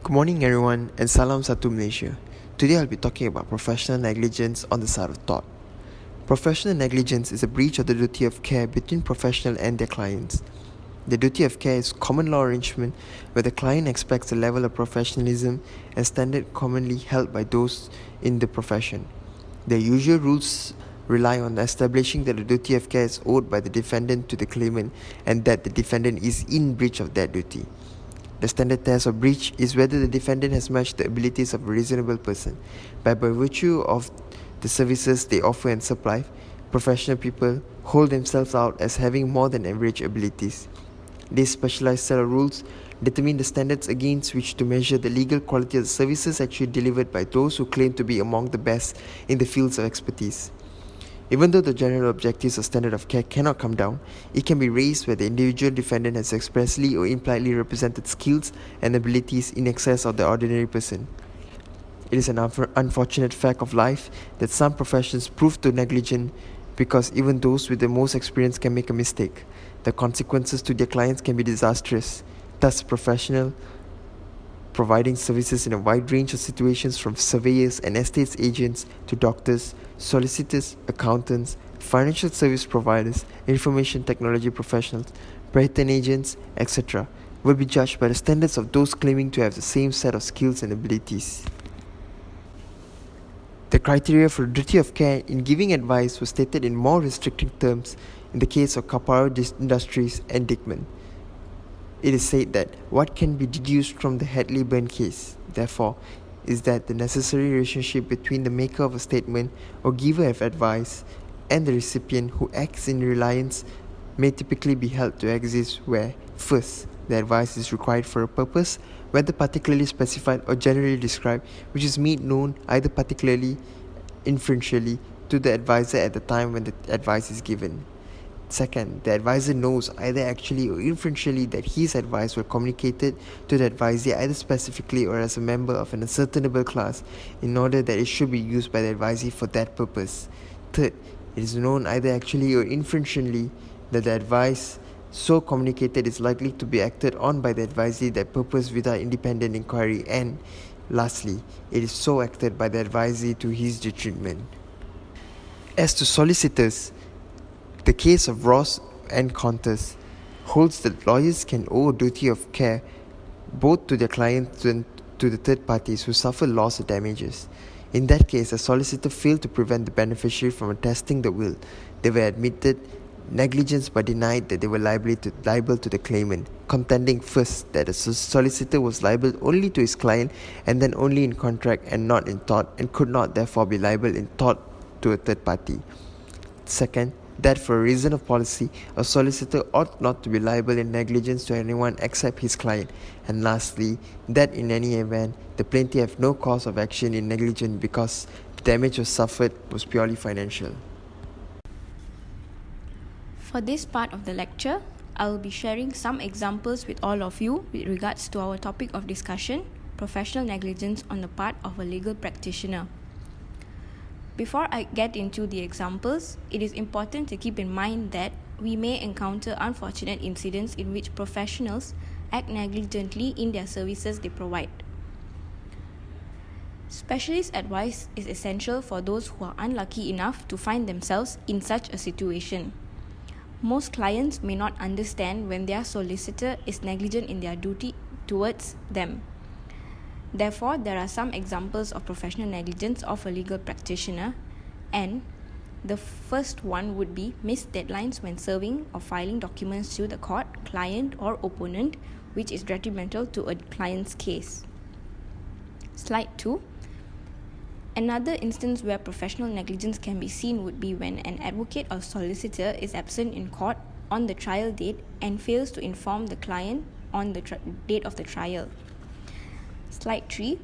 Good morning everyone and salam satu Malaysia. Today I'll be talking about professional negligence on the side of thought. Professional negligence is a breach of the duty of care between professional and their clients. The duty of care is common law arrangement where the client expects a level of professionalism and standard commonly held by those in the profession. The usual rules rely on establishing that the duty of care is owed by the defendant to the claimant and that the defendant is in breach of that duty. The standard test of breach is whether the defendant has matched the abilities of a reasonable person. By virtue of the services they offer and supply, professional people hold themselves out as having more than average abilities. This specialized set of rules determine the standards against which to measure the legal quality of the services actually delivered by those who claim to be among the best in the fields of expertise. Even though the general objectives of standard of care cannot come down, it can be raised where the individual defendant has expressly or impliedly represented skills and abilities in excess of the ordinary person. It is an unfortunate fact of life that some professions prove too negligent because even those with the most experience can make a mistake. The consequences to their clients can be disastrous. Thus, professional providing services in a wide range of situations from surveyors and estates agents to doctors, solicitors, accountants, financial service providers, information technology professionals, patent agents, etc., will be judged by the standards of those claiming to have the same set of skills and abilities. The criteria for duty of care in giving advice was stated in more restrictive terms in the case of Caparo Industries and Dickman. It is said that what can be deduced from the Hadley-Burn case, therefore, is that the necessary relationship between the maker of a statement or giver of advice and the recipient who acts in reliance may typically be held to exist where, first, the advice is required for a purpose, whether particularly specified or generally described, which is made known either particularly inferentially to the advisor at the time when the advice is given. Second, the advisor knows either actually or inferentially that his advice will communicated to the advisee either specifically or as a member of an ascertainable class in order that it should be used by the advisee for that purpose. Third, it is known either actually or inferentially that the advice so communicated is likely to be acted on by the advisee that purpose without independent inquiry, and lastly, it is so acted by the advisee to his detriment. As to solicitors, the case of Ross and Qantas holds that lawyers can owe a duty of care both to their clients and to the third parties who suffer loss or damages. In that case, a solicitor failed to prevent the beneficiary from attesting the will. They were admitted negligence but denied that they were liable to the claimant, contending first that the solicitor was liable only to his client and then only in contract and not in tort, and could not therefore be liable in tort to a third party. Second, that for a reason of policy, a solicitor ought not to be liable in negligence to anyone except his client. And lastly, that in any event, the plaintiff have no cause of action in negligence because the damage was suffered was purely financial. For this part of the lecture, I will be sharing some examples with all of you with regards to our topic of discussion, professional negligence on the part of a legal practitioner. Before I get into the examples, it is important to keep in mind that we may encounter unfortunate incidents in which professionals act negligently in their services they provide. Specialist advice is essential for those who are unlucky enough to find themselves in such a situation. Most clients may not understand when their solicitor is negligent in their duty towards them. Therefore, there are some examples of professional negligence of a legal practitioner, and the first one would be missed deadlines when serving or filing documents to the court, client or opponent, which is detrimental to a client's case. Slide 2. Another instance where professional negligence can be seen would be when an advocate or solicitor is absent in court on the trial date and fails to inform the client on the date of the trial. Slide 3.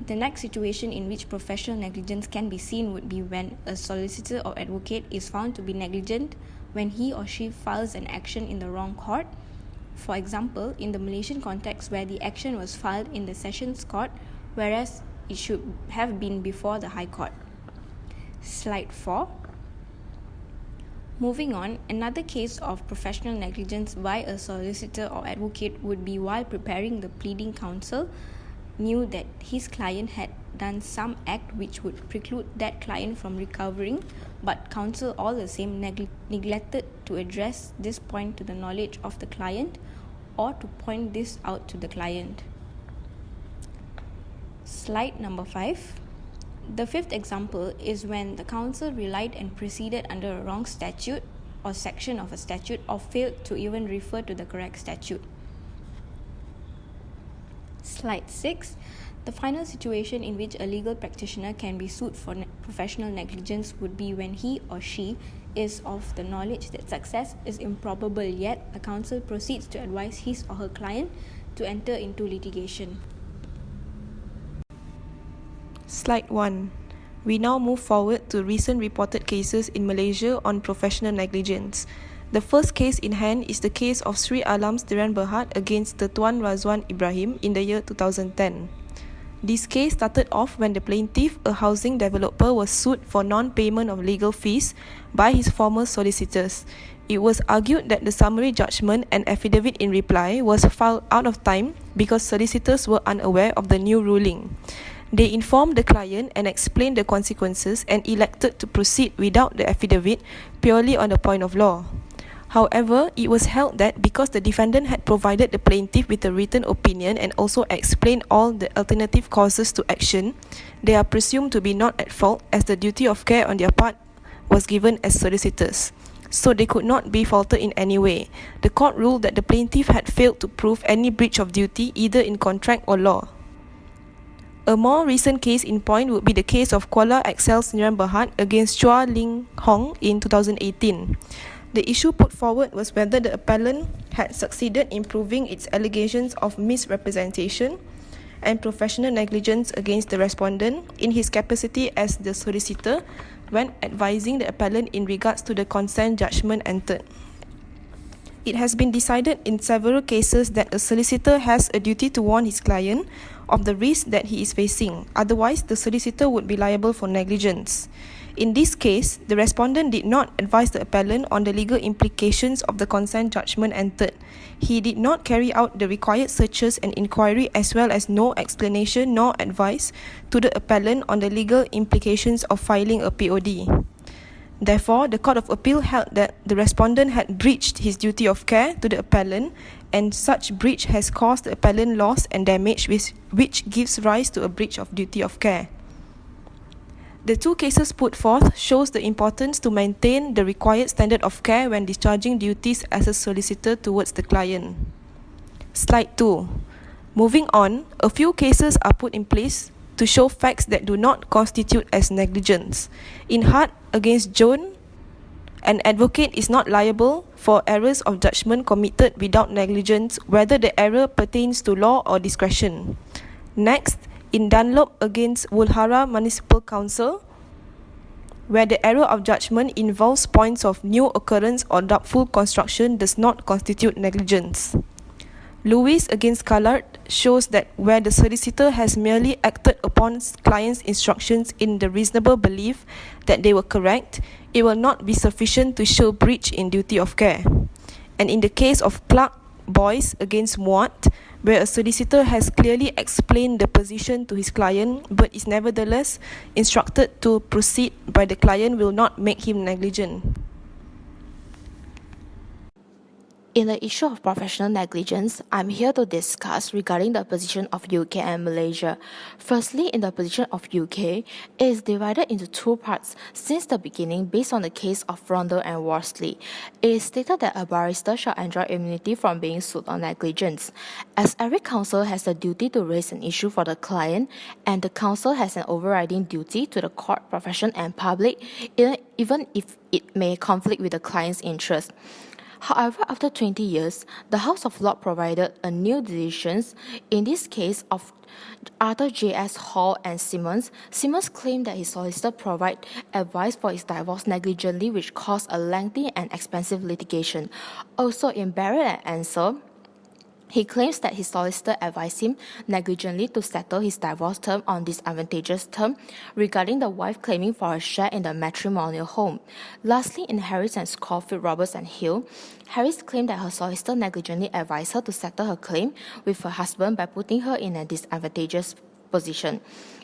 The next situation in which professional negligence can be seen would be when a solicitor or advocate is found to be negligent when he or she files an action in the wrong court. For example, in the Malaysian context where the action was filed in the Sessions Court, whereas it should have been before the High Court. Slide 4. Moving on, another case of professional negligence by a solicitor or advocate would be while preparing the pleading counsel knew that his client had done some act which would preclude that client from recovering, but counsel all the same neglected to address this point to the knowledge of the client or to point this out to the client. Slide number 5. The fifth example is when the counsel relied and proceeded under a wrong statute or section of a statute or failed to even refer to the correct statute. Slide 6. The final situation in which a legal practitioner can be sued for professional negligence would be when he or she is of the knowledge that success is improbable, yet the counsel proceeds to advise his or her client to enter into litigation. Slide 1. We now move forward to recent reported cases in Malaysia on professional negligence. The first case in hand is the case of Sri Alam's Diran Berhad against the Tuan Razwan Ibrahim in the year 2010. This case started off when the plaintiff, a housing developer, was sued for non-payment of legal fees by his former solicitors. It was argued that the summary judgment and affidavit in reply was filed out of time because solicitors were unaware of the new ruling. They informed the client and explained the consequences and elected to proceed without the affidavit purely on the point of law. However, it was held that because the defendant had provided the plaintiff with a written opinion and also explained all the alternative causes to action, they are presumed to be not at fault as the duty of care on their part was given as solicitors. So they could not be faulted in any way. The court ruled that the plaintiff had failed to prove any breach of duty either in contract or law. A more recent case in point would be the case of Kuala Excel's Niran Berhad against Chua Ling Hong in 2018. The issue put forward was whether the appellant had succeeded in proving its allegations of misrepresentation and professional negligence against the respondent in his capacity as the solicitor when advising the appellant in regards to the consent judgment entered. It has been decided in several cases that a solicitor has a duty to warn his client of the risk that he is facing, otherwise the solicitor would be liable for negligence. In this case, the respondent did not advise the appellant on the legal implications of the consent judgment entered. He did not carry out the required searches and inquiry, as well as no explanation nor advice to the appellant on the legal implications of filing a POD. Therefore, the Court of Appeal held that the respondent had breached his duty of care to the appellant, and such breach has caused the appellant loss and damage which gives rise to a breach of duty of care. The two cases put forth shows the importance to maintain the required standard of care when discharging duties as a solicitor towards the client. Slide 2. Moving on, a few cases are put in place to show facts that do not constitute as negligence. In Hart against Joan, an advocate is not liable for errors of judgment committed without negligence, whether the error pertains to law or discretion. Next, in Dunlop against Woolhara Municipal Council, where the error of judgment involves points of new occurrence or doubtful construction does not constitute negligence. Lewis against Callard shows that where the solicitor has merely acted upon client's instructions in the reasonable belief that they were correct, it will not be sufficient to show breach in duty of care. And in the case of Clark Boyce against Muat, where a solicitor has clearly explained the position to his client but is nevertheless instructed to proceed by the client, will not make him negligent. In the issue of professional negligence, I'm here to discuss regarding the position of UK and Malaysia. Firstly, in the position of UK, it is divided into two parts since the beginning based on the case of Rondo and Worsley. It is stated that a barrister shall enjoy immunity from being sued on negligence, as every counsel has a duty to raise an issue for the client, and the counsel has an overriding duty to the court, profession and public, even if it may conflict with the client's interest. However, after 20 years, the House of Lords provided a new decisions. In this case of Arthur J.S. Hall and Simmons, Simmons claimed that his solicitor provided advice for his divorce negligently, which caused a lengthy and expensive litigation. Also, in Barrett and Ansell, He claims that his solicitor advised him negligently to settle his divorce term on disadvantageous term regarding the wife claiming for a share in the matrimonial home. Lastly, in Harris and Scofield, Roberts and Hill, Harris claimed that her solicitor negligently advised her to settle her claim with her husband by putting her in a disadvantageous position.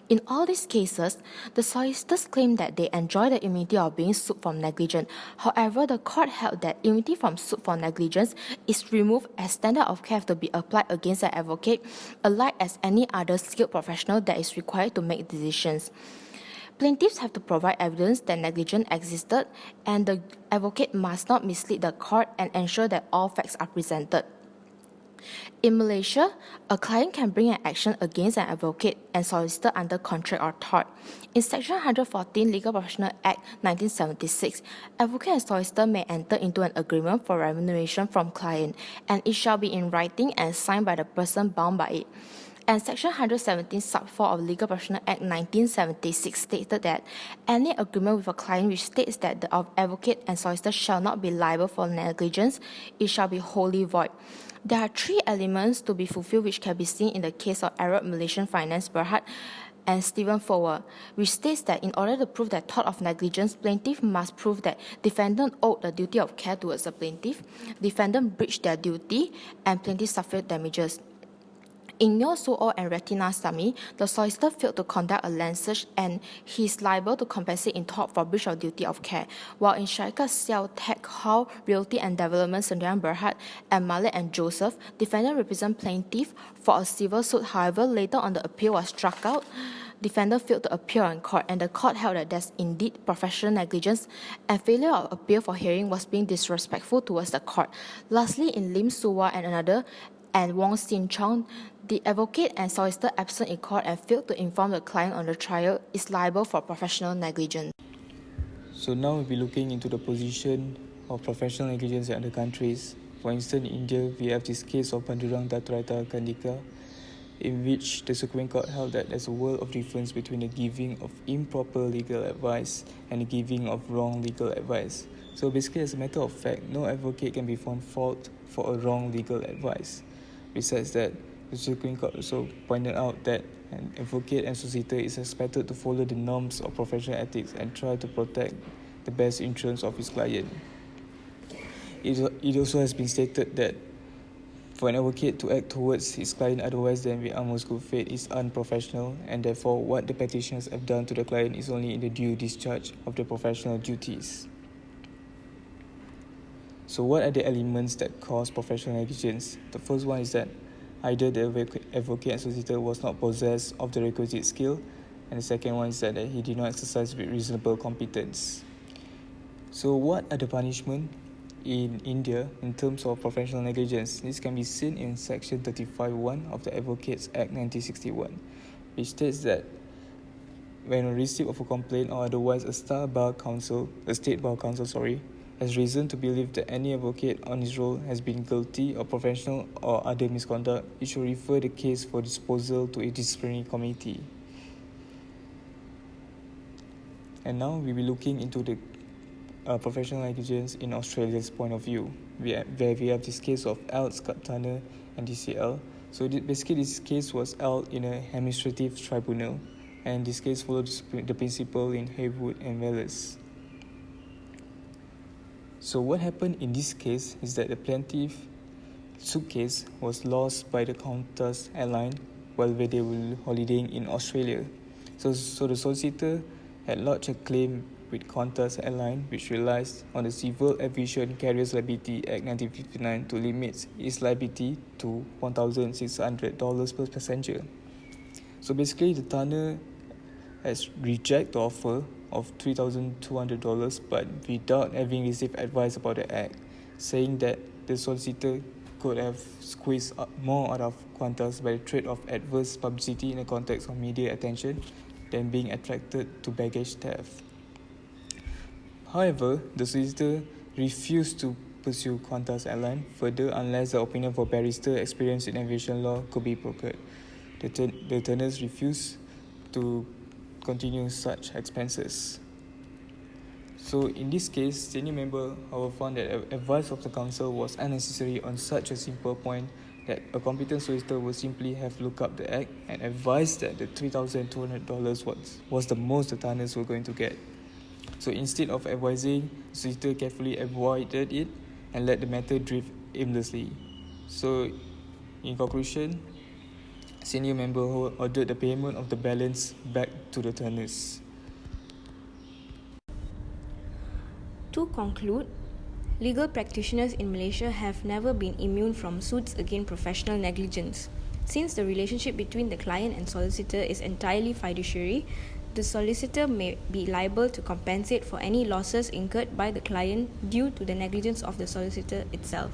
In all these cases, the solicitors claimed that they enjoy the immunity of being sued for negligence. However, the court held that immunity from suit for negligence is removed as standard of care have to be applied against an advocate, alike as any other skilled professional that is required to make decisions. Plaintiffs have to provide evidence that negligence existed, and the advocate must not mislead the court and ensure that all facts are presented. In Malaysia, a client can bring an action against an advocate and solicitor under contract or tort. In Section 114 Legal Professional Act 1976, advocate and solicitor may enter into an agreement for remuneration from client, and it shall be in writing and signed by the person bound by it. And Section 117 Sub 4 of Legal Professional Act 1976 stated that any agreement with a client which states that the advocate and solicitor shall not be liable for negligence, it shall be wholly void. There are three elements to be fulfilled which can be seen in the case of Arab Malaysian Finance Berhad and Stephen Fowler, which states that in order to prove that tort of negligence, plaintiff must prove that defendant owed the duty of care towards the plaintiff, defendant breached their duty, and plaintiff suffered damages. In Nyo Suo and Retina Sami, the solicitor failed to conduct a land search and he is liable to compensate in tort for breach of duty of care, while in Syarikat Siao Tech Hall Realty and Development Sdn Berhad and Malik and Joseph, defendant represent plaintiff for a civil suit. However, later on the appeal was struck out. Defendant failed to appear in court, and the court held that there's indeed professional negligence and failure of appeal for hearing was being disrespectful towards the court. Lastly, in Lim Suwa and Wong Sin Chong, the advocate and solicitor absent in court and failed to inform the client on the trial is liable for professional negligence. So now we'll be looking into the position of professional negligence in other countries. For instance, in India, we have this case of Pandurang Datrata Kandika, in which the Supreme Court held that there's a world of difference between the giving of improper legal advice and the giving of wrong legal advice. So basically, as a matter of fact, no advocate can be found fault for a wrong legal advice. Besides that, the Supreme Court also pointed out that an advocate and solicitor is expected to follow the norms of professional ethics and try to protect the best interests of his client. It also has been stated that for an advocate to act towards his client otherwise than with utmost good faith is unprofessional, and therefore what the petitioners have done to the client is only in the due discharge of their professional duties. So what are the elements that cause professional negligence? The first one is that either the advocate and solicitor was not possessed of the requisite skill, and the second one is that he did not exercise with reasonable competence. So what are the punishment in India in terms of professional negligence? This can be seen in Section 35(1) of the Advocates Act 1961, which states that when a receipt of a complaint or otherwise a state bar counsel, has reason to believe that any advocate on his role has been guilty of professional or other misconduct, it should refer the case for disposal to a disciplinary committee. And now we'll be looking into the professional negligence in Australia's point of view. We have this case of L. Scott Turner and DCL. So basically this case was held in a administrative tribunal, and this case followed the principle in Haywood and Wallace. So what happened in this case is that the plaintiff's suitcase was lost by the Qantas airline while they were holidaying in Australia. So the solicitor had lodged a claim with Qantas Airline, which relies on the Civil Aviation Carriers Liability Act 1959 to limit its liability to $1,600 per passenger. So basically, the Turner has rejected the offer of $3,200, but without having received advice about the act, saying that the solicitor could have squeezed more out of Qantas by the threat of adverse publicity in the context of media attention than being attracted to baggage theft. However, the solicitor refused to pursue Qantas Airline further unless the opinion of a barrister experienced in aviation law could be procured. The Turners refused to continue such expenses. So in this case, senior member, however, found that advice of the counsel was unnecessary on such a simple point that a competent solicitor will simply have looked up the act and advised that the $3,200 was the most the tenants were going to get. So instead of advising, the solicitor carefully avoided it and let the matter drift aimlessly. So in conclusion, senior member ordered the payment of the balance back to the tenants. To conclude, legal practitioners in Malaysia have never been immune from suits against professional negligence. Since the relationship between the client and solicitor is entirely fiduciary, the solicitor may be liable to compensate for any losses incurred by the client due to the negligence of the solicitor itself.